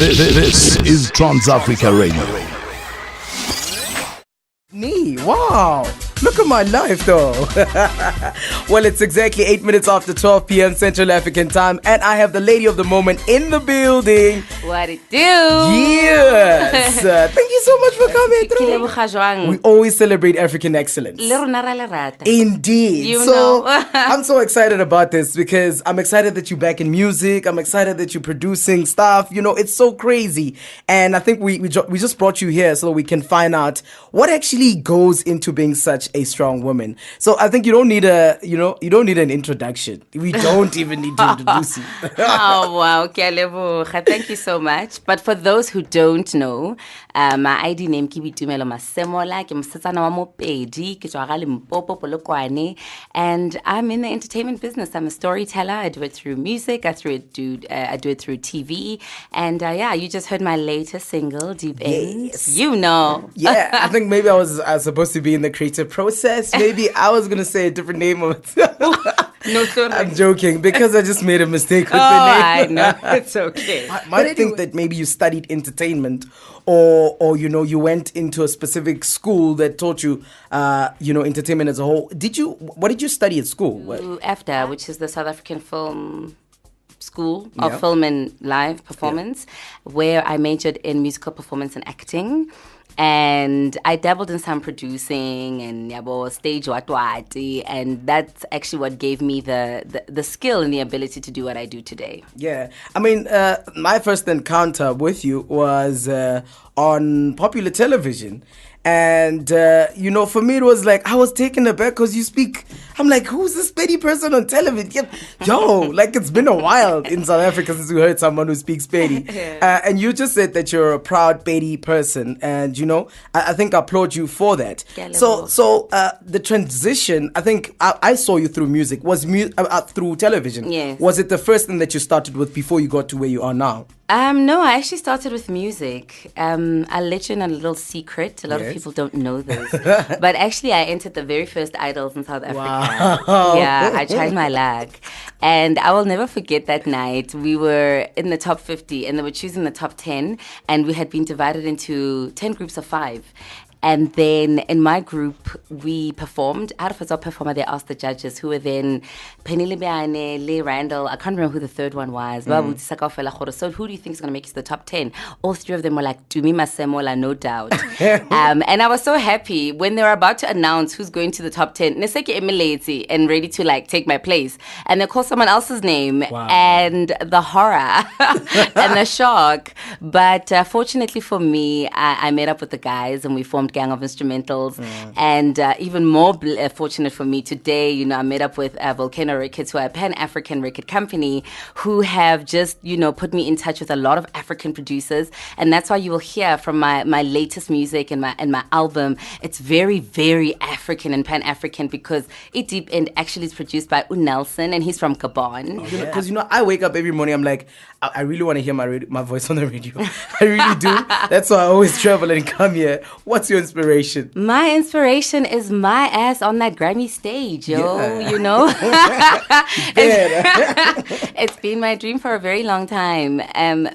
This is TransAfrica Radio. Me? Wow. Look at my life though. Well, it's exactly 8 minutes after 12 p.m. Central African time, and I have the lady of the moment in the building. What it do? Yes. Thank you so much for coming through. We always celebrate African excellence. Indeed. You so know. I'm so excited about this because I'm excited that you're back in music. I'm excited that you're producing stuff. You know, it's so crazy. And I think we just brought you here so that we can find out what actually goes into being such a strong woman. So I think you don't need an introduction. We don't even need to introduce you. Oh wow, thank you so much. But for those who don't know, my ID name ke Bitumelo Masemola, ke mosetsana wa Mopedi, ke tswa ga Limpopo Polokwane, and I'm in the entertainment business. I'm a storyteller. I do it through music, I do it through TV, and you just heard my latest single, Deep End. You know. Yeah, I think maybe I was supposed to be in the creative process. Maybe I was going to say a different name of it. No, sorry. I'm joking because I just made a mistake with the name. I know. It's okay. I might think that maybe you studied entertainment or you went into a specific school that taught you, entertainment as a whole. What did you study at school? AFTA, which is the South African Film School of Film and Live Performance, where I majored in musical performance and acting. And I dabbled in some producing and stage watwati, and that's actually what gave me the skill and the ability to do what I do today. Yeah, I mean, my first encounter with you was on popular television. And, for me, it was like, I was taken aback because you speak. I'm like, who's this petty person on television? Like, it's been a while in South Africa since we heard someone who speaks petty. And you just said that you're a proud petty person. And, I think I applaud you for that. So the transition, I think I saw you through music, was through television. Yes. Was it the first thing that you started with before you got to where you are now? No, I actually started with music. I'll let you in a little secret. A lot of people don't know this. But actually, I entered the very first Idols in South Africa. Wow. Yeah, I tried my luck. And I will never forget that night. We were in the top 50, and they were choosing the top 10. And we had been divided into 10 groups of 5. And then in my group, we performed. Out of our performer, they asked the judges, who were then Penny Lebeane, Lee Randall. I can't remember who the third one was. So who do you think is going to make it to the top 10? All 3 of them were like, Tumi Masemola, no doubt. And I was so happy when they were about to announce who's going to the top 10. Neseke Emileti and ready to take my place. And they called someone else's name. Wow. And the horror and the shock. But fortunately for me, I met up with the guys and we formed Gang of Instrumentals. And even more fortunate for me today, I met up with Volcano Records, who are a Pan-African record company, who have just, put me in touch with a lot of African producers. And that's why you will hear from my latest music and my album, it's very, very African and Pan-African because It Deep End actually is produced by Nelson, and he's from Gabon. Because, I wake up every morning, I'm like, I really want to hear my voice on the radio. I really do. That's why I always travel and come here. What's your inspiration? My inspiration is my ass on that Grammy stage, It's been my dream for a very long time.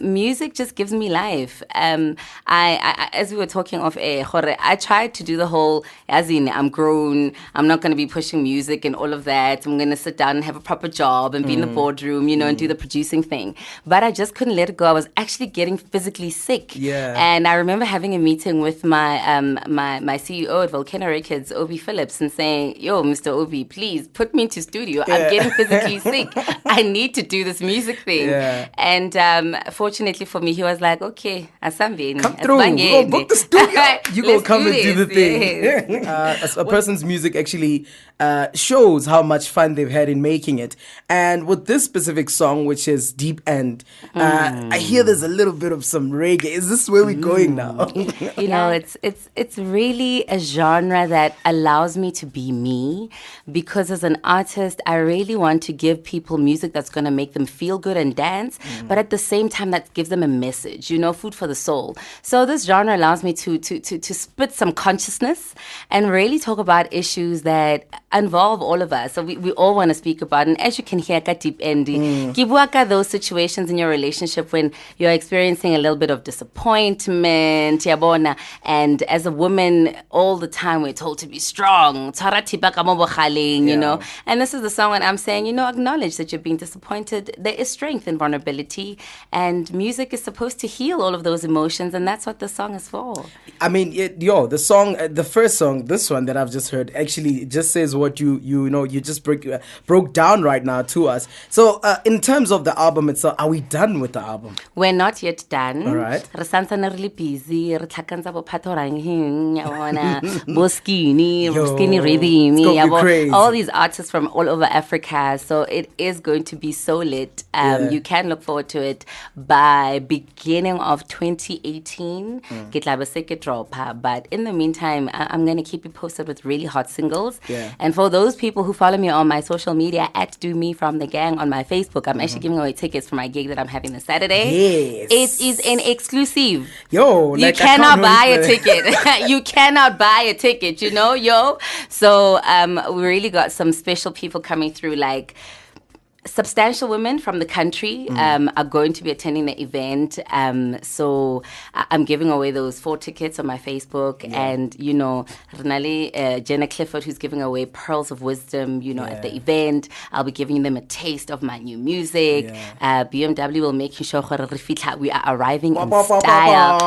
Music just gives me life. I as we were talking off air, I tried to do the whole, as in, I'm grown, I'm not going to be pushing music and all of that. I'm going to sit down and have a proper job and be in the boardroom, and do the producing thing. But I just couldn't let it go. I was actually getting physically sick. Yeah. And I remember having a meeting with my CEO at Volcano Records, Obi Phillips, and saying, yo, Mr. Obi, please put me into studio. I'm getting physically sick. I need to do this music thing. Yeah. And fortunately for me, he was like, okay, Asambeni. Come through. We're going to book the studio. You go come and do the thing. Yes. A person's music actually shows how much fun they've had in making it. And with this specific song, which is Deep End, I hear there's a little bit of some reggae. Is this where we're going now? It's it's really a genre that allows me to be me, because as an artist, I really want to give people music that's going to make them feel good and dance, but at the same time that gives them a message, food for the soul. So this genre allows me to spit some consciousness and really talk about issues that involve all of us. So we all want to speak about, and as you can hear, deep ending, those situations in your relationship when you're experiencing a little bit of disappointment, yabona, and as a woman, all the time we're told to be strong, you know. And this is the song when I'm saying, acknowledge that you're being disappointed. There is strength in vulnerability, and music is supposed to heal all of those emotions, and that's what the song is for. I mean, the song, the first song, this one that I've just heard, actually just says what you just broke down right now to us. So, in terms of the album itself, are we done with the album? We're not yet done. All right. We're really busy. Skinny rhythm. All these artists from all over Africa. So it is going to be so lit. You can look forward to it by beginning of 2018. But in the meantime, I'm going to keep you posted with really hot singles. Yeah. And for those people who follow me on my social media, @DoMeFromTheGang on my Facebook, I'm actually giving away tickets for my gig that I'm having this Saturday. Yes. It is an exclusive. You cannot buy a ticket. You cannot buy a ticket, So we really got some special people coming through, like substantial women from the country are going to be attending the event. So I'm giving away those 4 tickets on my Facebook. And, Renali, Jenna Clifford, who's giving away Pearls of Wisdom, at the event. I'll be giving them a taste of my new music. BMW will make sure we are arriving in style.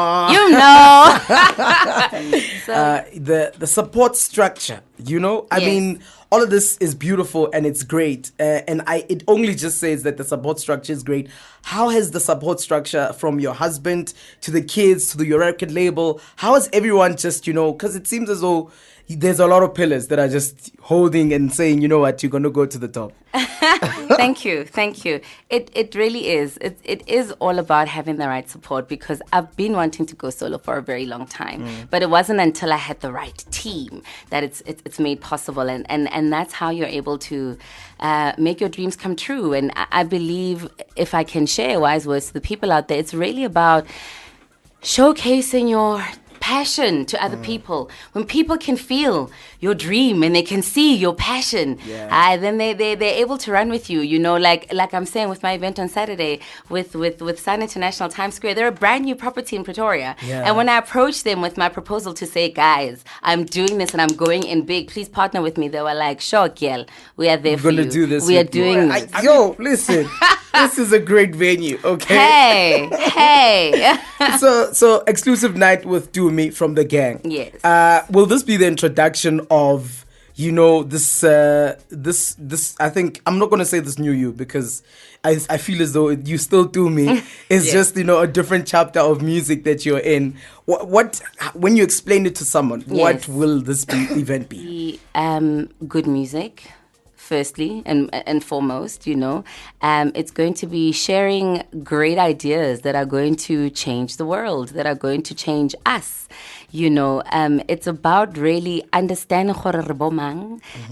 So, the support structure, I mean, all of this is beautiful and it's great. And it only just says that the support structure is great. How has the support structure from your husband to the kids to your record label, how has everyone just, because it seems as though there's a lot of pillars that are just holding and saying, you're going to go to the top. Thank you. It really is. It is all about having the right support, because I've been wanting to go solo for a very long time, but it wasn't until I had the right team that it's made possible, and that's how you're able to make your dreams come true. And I believe, if I can share wise words to the people out there, it's really about showcasing your passion to other people. When people can feel your dream and they can see your passion, then they're able to run with you. Like I'm saying with my event on Saturday with Sun International Times Square, they're a brand new property in Pretoria. And when I approached them with my proposal to say, guys, I'm doing this and I'm going in big, please partner with me, they were like, sure, girl, we are there for you. We're going to do this. We are doing this. Listen. This is a great venue, okay? Hey. So exclusive night with Tumi from the gang. Yes. Will this be the introduction of, this I think, I'm not going to say this new you, because I feel as though you still Tumi. It's just, a different chapter of music that you're in. What when you explain it to someone, what will this event be? Good music. Firstly and foremost, it's going to be sharing great ideas that are going to change the world, that are going to change us. It's about really understanding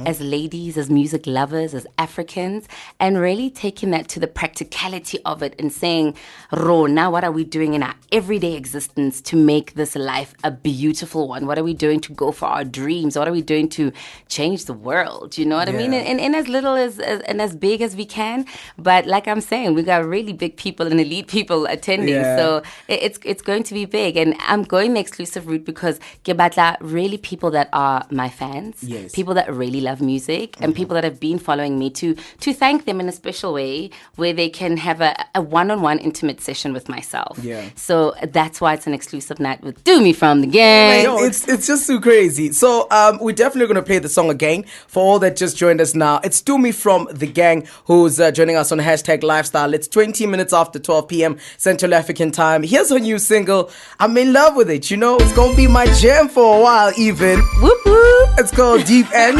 as ladies, as music lovers, as Africans, and really taking that to the practicality of it and saying, now what are we doing in our everyday existence to make this life a beautiful one? What are we doing to go for our dreams? What are we doing to change the world? You know what I mean? In as little and as big as we can. But like I'm saying, we got really big people and elite people attending. So it's going to be big. And I'm going the exclusive route because Kebatla, really people that are my fans, people that really love music, and people that have been following me to thank them in a special way where they can have a one-on-one intimate session with myself. So that's why it's an exclusive night with Tumi from the gang. It's just too crazy. So we're definitely going to play the song again for all that just joined us now. It's Tumi from the gang who's joining us on #LifeStyle. It's 20 minutes after 12 p.m. Central African time. Here's her new single. I'm in love with it. It's going to be my jam for a while even. Whoop whoop. It's called Deep End.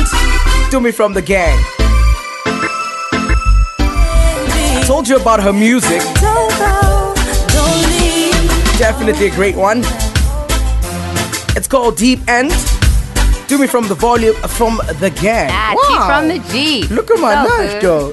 Tumi from the gang. I told you about her music. Definitely a great one. It's called Deep End. Do me from the volume, from the gang. T from the G. Look at my So life go.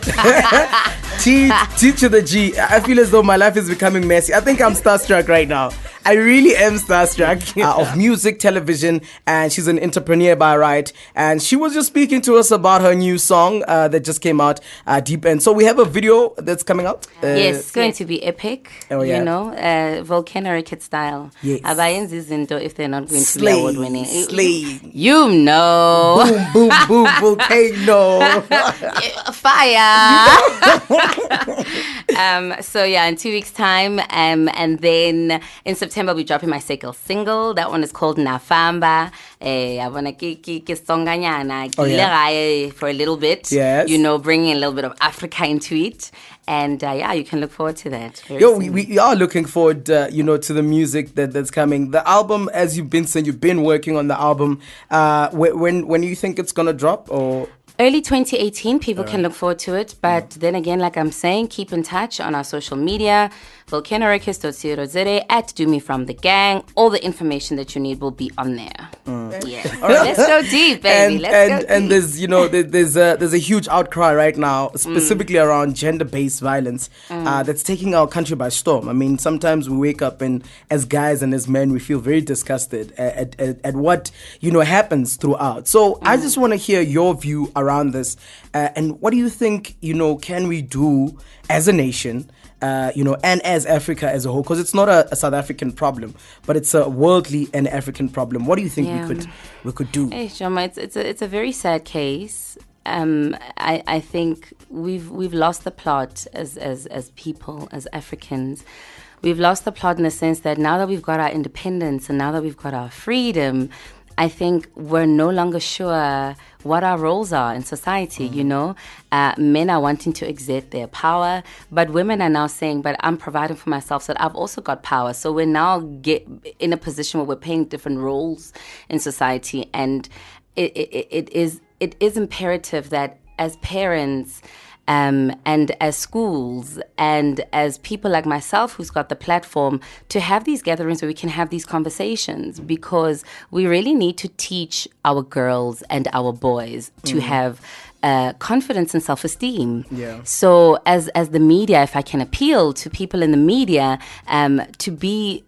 T to the G. I feel as though my life is becoming messy. I think I'm starstruck right now. I really am starstruck of music, television, and she's an entrepreneur by right. And she was just speaking to us about her new song that just came out, Deep End. So we have a video that's coming out. Yes, it's going to be epic. Oh, yeah. You know, volcano style. Yes. Abayenzi izinto if they're not going to be Slay, award winning. slay. You know. Boom, boom, boom, volcano. Fire. So yeah, in 2 weeks' time, and then in September we dropping my second single. That one is called Nafamba. I wanna for a little bit. Yes. You know, bringing a little bit of Africa into it. And yeah, you can look forward to that. We are looking forward, to the music that's coming. The album, as you've been saying, you've been working on the album. When do you think it's gonna drop? Or early 2018, people can look forward to it. But then again, like I'm saying, keep in touch on our social media. volcanorecords.co.za @DoMeFromTheGang. All the information that you need will be on there. Yeah. All right, let's go deep, baby. Let's go deep. And there's a huge outcry right now, specifically around gender-based violence that's taking our country by storm. I mean, sometimes we wake up and as guys and as men, we feel very disgusted at what happens throughout. So I just want to hear your view around this, and what do you think can we do as a nation? And as Africa as a whole, because it's not a South African problem, but it's a worldly and African problem. What do you think we could do? Hey, Jomo, it's a very sad case. I think we've lost the plot as people, as Africans. We've lost the plot in the sense that now that we've got our independence and now that we've got our freedom, I think we're no longer sure what our roles are in society, Men are wanting to exert their power, but women are now saying, but I'm providing for myself, so that I've also got power. So we're now in a position where we're playing different roles in society. And it is imperative that as parents, and as schools and as people like myself who's got the platform to have these gatherings where we can have these conversations, because we really need to teach our girls and our boys to have confidence and self-esteem. Yeah. So as the media, if I can appeal to people in the media to be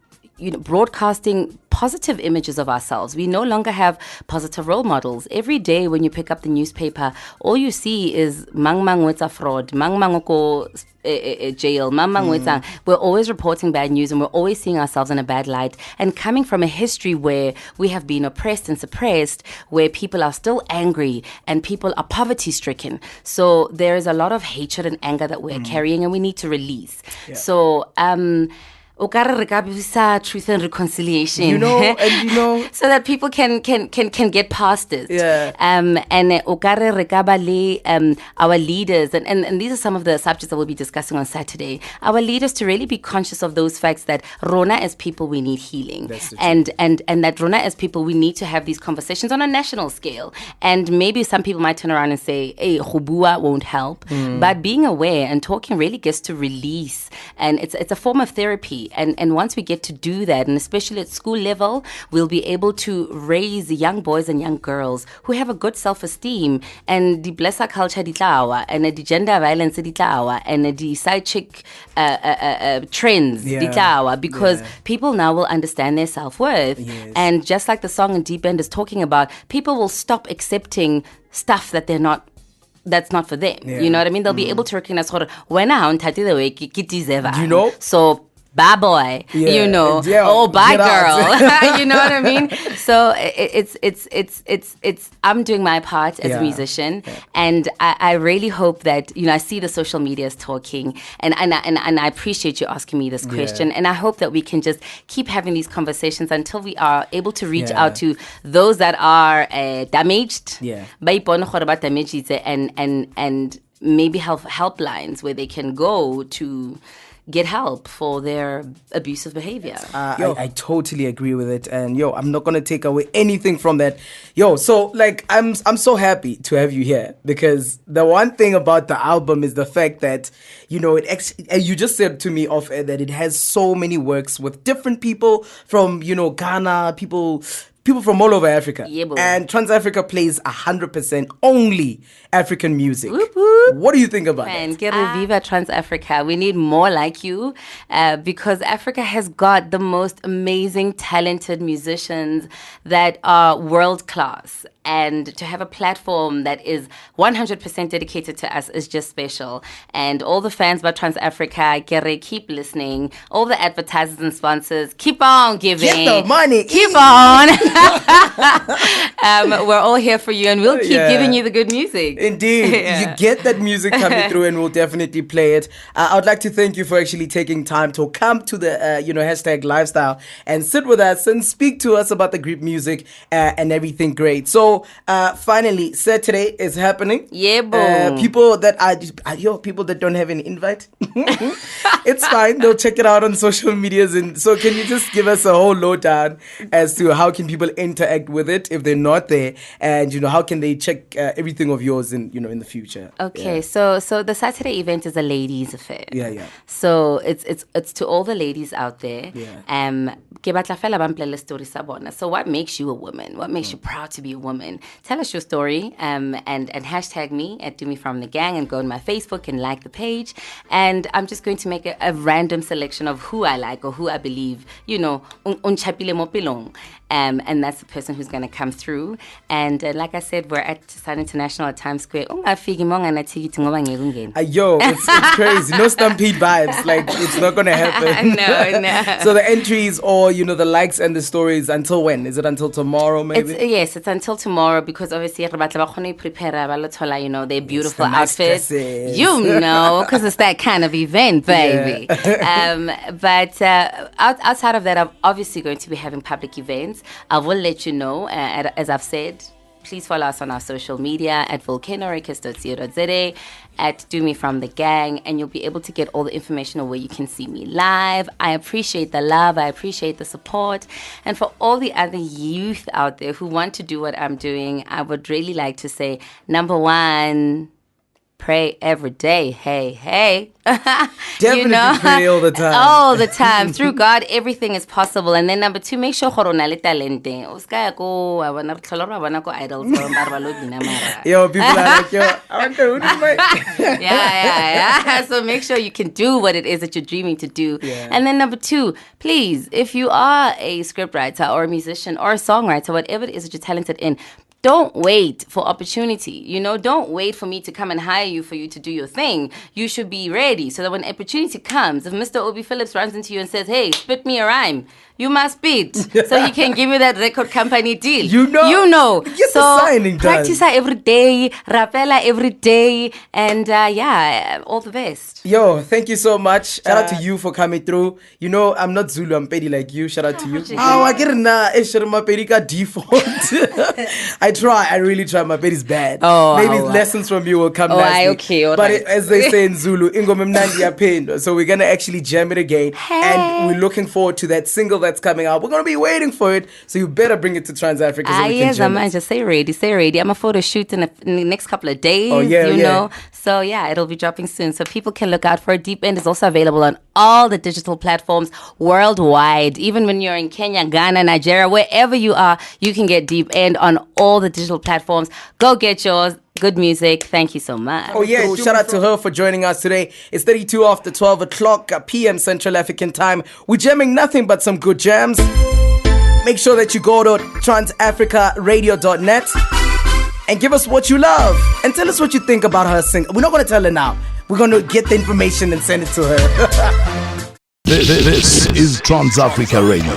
broadcasting positive images of ourselves. We no longer have positive role models. Every day when you pick up the newspaper, all you see is mang wetsa fraud, mang ko jail, mang wetsa. We're always reporting bad news and we're always seeing ourselves in a bad light. And coming from a history where we have been oppressed and suppressed, where people are still angry and people are poverty stricken. So there is a lot of hatred and anger that we're carrying and we need to release. Yeah. So truth and reconciliation, so that people can get past it. Yeah. And our leaders, and these are some of the subjects that we'll be discussing on Saturday. Our leaders to really be conscious of those facts that Rona as people we need healing, and that Rona as people we need to have these conversations on a national scale. And maybe some people might turn around and say, "Hey, Hubua won't help," but being aware and talking really gets to release, and it's a form of therapy. And once we get to do that, and especially at school level, we'll be able to raise young boys and young girls who have a good self-esteem, and the blessa culture ditlawa, and the gender violence ditlawa, and the side chick trends ditlawa, because people now will understand their self-worth. Yes. And just like the song in Deep End is talking about, people will stop accepting stuff that that's not for them. Yeah. You know what I mean? They'll be able to recognize when I know? So bye boy, bye girl. You know what I mean? So it's I'm doing my part as a musician, and I really hope that I see the social media is talking, and I appreciate you asking me this question, and I hope that we can just keep having these conversations until we are able to reach out to those that are damaged. And maybe helplines where they can go to get help for their abusive behavior. I totally agree with it, and I'm not gonna take away anything from that. So I'm so happy to have you here, because the one thing about the album is the fact that you just said to me off air that it has so many works with different people from Ghana, people people from all over Africa. Yeah, boy. And Trans-Africa plays 100% only African music. Whoop, whoop. What do you think about And that? get Viva Trans-Africa. We need more like you because Africa has got the most amazing, talented musicians that are world class. And to have a platform that is 100% dedicated to us is just special. And all the fans by Trans-Africa, keep listening. All the advertisers and sponsors, keep on giving. Get the money. Keep on. We're all here for you, and we'll keep giving you the good music. Indeed. You get that music coming through, and we'll definitely play it. I would like to thank you for actually taking time to come to the, hashtag lifestyle and sit with us and speak to us about the group music and everything great. So, finally, Saturday is happening. Yeah, boy. People that people that don't have an invite, it's fine. They'll check it out on social medias. And so, can you just give us a whole lowdown as to how can people interact with it if they're not there, and how can they check everything of yours in the future? Okay, so the Saturday event is a ladies' affair. Yeah. So it's to all the ladies out there. Yeah. Ke batla fela ba mpolelle story sa bona. So what makes you a woman? What makes you proud to be a woman? Tell us your story and hashtag me at Tumi from the gang, and go on my Facebook and like the page. And I'm just going to make a random selection of who I like or who I believe, unchapile mo pilong. And that's the person who's going to come through. And like I said, we're at Sun International at Times Square. Yo, it's crazy. No Stampede vibes. Like, it's not going to happen. No. So the entries or, the likes and the stories, until when? Is it until tomorrow, maybe? Yes, it's until tomorrow, because obviously, prepare their beautiful outfits. Because it's that kind of event, baby. Yeah. But outside of that, I'm obviously going to be having public events. I will let you know, as I've said. Please follow us on our social media at volcanorecords.co.za, at Tumi from the gang, and you'll be able to get all the information of where you can see me live. I appreciate the love. I appreciate the support. And for all the other youth out there who want to do what I'm doing, I would really like to say, number one, pray every day. Hey. Definitely pray all the time. All the time. Through God, everything is possible. And then number two, make sure corona le talente. Yo, people are like, I want to do my... Yeah. So make sure you can do what it is that you're dreaming to do. Yeah. And then number two, please, if you are a scriptwriter or a musician or a songwriter, whatever it is that you're talented in, don't wait for opportunity. Don't wait for me to come and hire you for you to do your thing. You should be ready so that when opportunity comes, if Mr. Obi Phillips runs into you and says, hey, spit me a rhyme, you must spit so he can give you that record company deal. You know. Get so the signing done. Practice every day, rapella every day, and all the best. Yo, thank you so much. Shout out to you for coming through. I'm not Zulu, I'm Pedi like you. Shout out to you. I get na Pedi ka default. I really try. My Pedi's bad. Maybe lessons from you will come nicely. Okay. But as they say in Zulu, so we're gonna actually jam it again. Hey. And we're looking forward to that single that's coming out. We're gonna be waiting for it, so you better bring it to Trans-Africa so we can jam it. Just stay ready. I'm a photo shoot in the next couple of days. Know. So it'll be dropping soon. So people can look out for it. Deep End is also available on all the digital platforms worldwide. Even when you're in Kenya, Ghana, Nigeria, wherever you are, you can get Deep End on all the digital platforms. Go get yours. Good music. Thank you so much. Oh, yeah. Shout out to her for joining us today. It's 32 after 12 o'clock p.m. Central African time. We're jamming nothing but some good jams. Make sure that you go to TransAfricaRadio.net and give us what you love. And tell us what you think about her single. We're not going to tell her now. We're going to get the information and send it to her. This is TransAfrica Radio.